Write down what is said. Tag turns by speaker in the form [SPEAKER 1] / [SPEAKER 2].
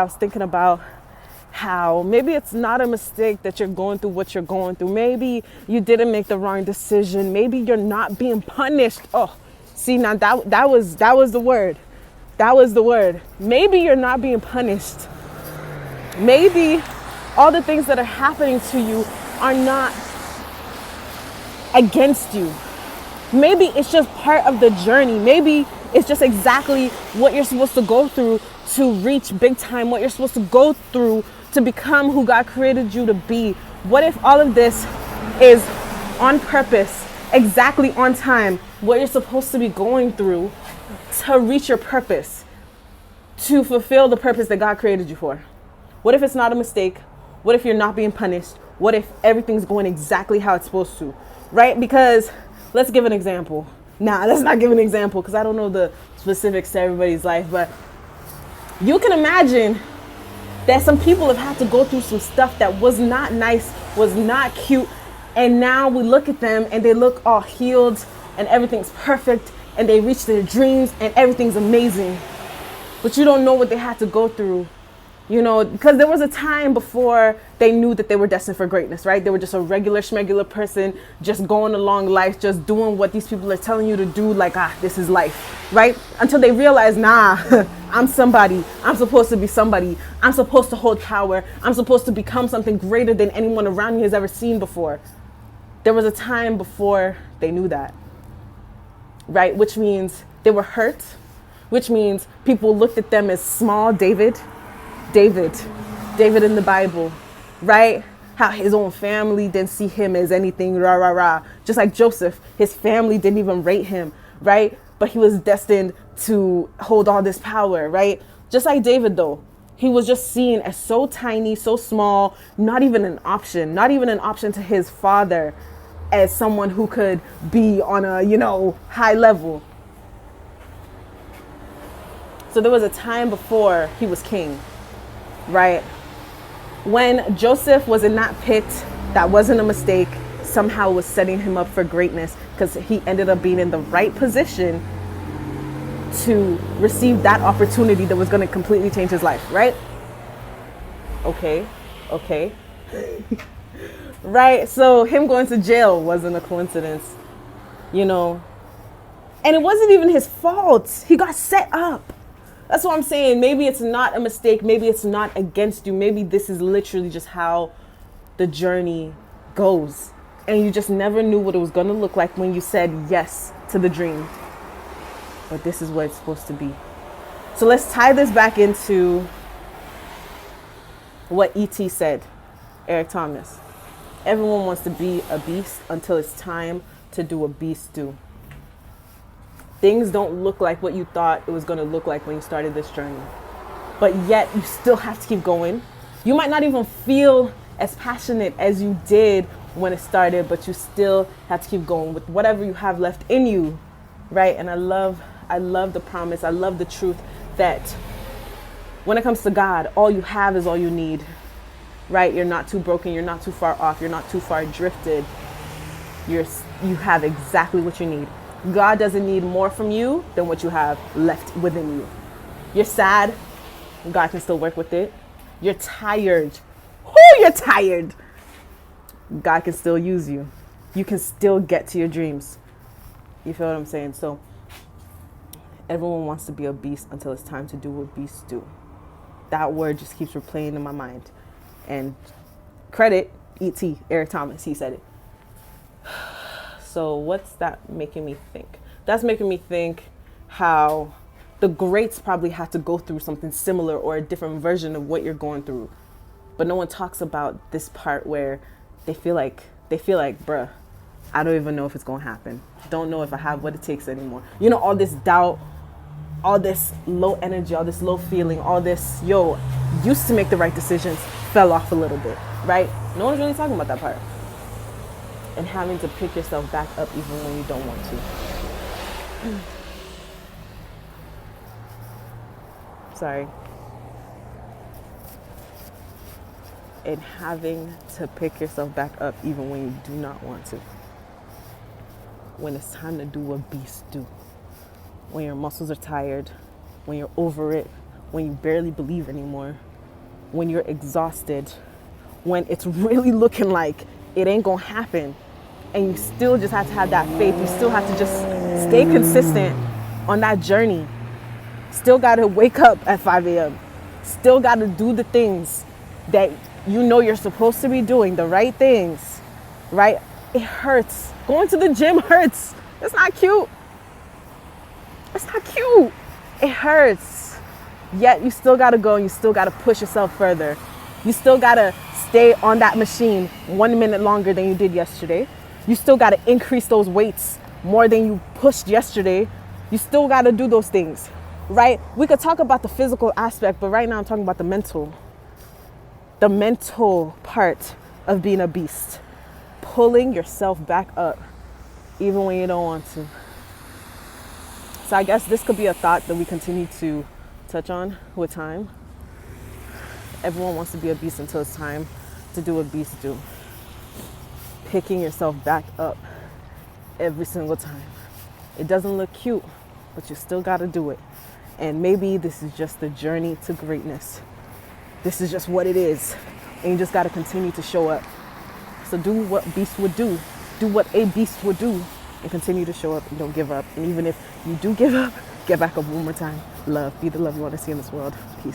[SPEAKER 1] I was thinking about how maybe it's not a mistake that you're going through what you're going through. Maybe you didn't make the wrong decision. Maybe you're not being punished. Oh, see, now that was the word. That was the word. Maybe you're not being punished. Maybe all the things that are happening to you are not against you. Maybe it's just part of the journey. Maybe it's just exactly what you're supposed to go through to reach big time, what you're supposed to go through to become who God created you to be. What if all of this is on purpose, exactly on time, what you're supposed to be going through to reach your purpose, to fulfill the purpose that God created you for? What if it's not a mistake? What if you're not being punished? What if everything's going exactly how it's supposed to, right? Because let's give an example. Nah, let's not give an example because I don't know the specifics to everybody's life, but you can imagine that some people have had to go through some stuff that was not nice, was not cute, and now we look at them and they look all healed and everything's perfect and they reach their dreams and everything's amazing. But you don't know what they had to go through, you know, because there was a time before they knew that they were destined for greatness, right? They were just a regular schmegular person, just going along life, just doing what these people are telling you to do, like, this is life, right? Until they realize, nah, I'm somebody. I'm supposed to be somebody. I'm supposed to hold power. I'm supposed to become something greater than anyone around me has ever seen before. There was a time before they knew that, right? Which means they were hurt, which means people looked at them as small. David in the Bible, right? How his own family didn't see him as anything, rah, rah, rah. Just like Joseph, his family didn't even rate him, right? But he was destined to hold all this power, right? Just like David, though, he was just seen as so tiny, so small, not even an option to his father as someone who could be on a, high level. So there was a time before he was king, right? When Joseph was in that pit, that wasn't a mistake. Somehow it was setting him up for greatness because he ended up being in the right position to receive that opportunity that was going to completely change his life, right? Okay. Right? So him going to jail wasn't a coincidence, and it wasn't even his fault. He got set up. That's what I'm saying. Maybe it's not a mistake. Maybe it's not against you. Maybe this is literally just how the journey goes. And you just never knew what it was going to look like when you said yes to the dream. But this is what it's supposed to be. So let's tie this back into what E.T. said, Eric Thomas. Everyone wants to be a beast until it's time to do what beasts do. Things don't look like what you thought it was going to look like when you started this journey. But yet you still have to keep going. You might not even feel as passionate as you did when it started, but you still have to keep going with whatever you have left in you, right? And I love the promise. I love the truth that when it comes to God, all you have is all you need, right? You're not too broken. You're not too far off. You're not too far drifted. You have exactly what you need. God doesn't need more from you than what you have left within you. You're sad. God can still work with it. You're tired. You're tired. God can still use you. You can still get to your dreams. You feel what I'm saying? So everyone wants to be a beast until it's time to do what beasts do. That word just keeps replaying in my mind. And credit E.T., Eric Thomas, he said it. So what's that making me think? That's making me think how the greats probably had to go through something similar or a different version of what you're going through. But no one talks about this part where they feel like, bruh, I don't even know if it's going to happen. Don't know if I have what it takes anymore. All this doubt, all this low energy, all this low feeling, all this, used to make the right decisions, fell off a little bit, right? No one's really talking about that part. And having to pick yourself back up even when you don't want to. Sorry. And having to pick yourself back up even when you do not want to. When it's time to do what beasts do. When your muscles are tired, when you're over it, when you barely believe anymore, when you're exhausted, when it's really looking like it ain't gonna happen, and you still just have to have that faith. You still have to just stay consistent on that journey. Still gotta wake up at 5 a.m. Still gotta do the things that you know you're supposed to be doing, the right things, right? It hurts. Going to the gym hurts. It's not cute. It's not cute. It hurts. Yet you still gotta go and you still gotta push yourself further. You still gotta stay on that machine 1 minute longer than you did yesterday. You still gotta increase those weights more than you pushed yesterday. You still gotta do those things, right? We could talk about the physical aspect, but right now I'm talking about the mental part of being a beast. Pulling yourself back up, even when you don't want to. So I guess this could be a thought that we continue to touch on with time. Everyone wants to be a beast until it's time to do what beasts do. Picking yourself back up every single time. It doesn't look cute, but you still gotta do it. And maybe this is just the journey to greatness. This is just what it is. And you just gotta continue to show up. So do what beasts would do. Do what a beast would do. And continue to show up and don't give up. And even if you do give up, get back up one more time. Love. Be the love you want to see in this world. Peace.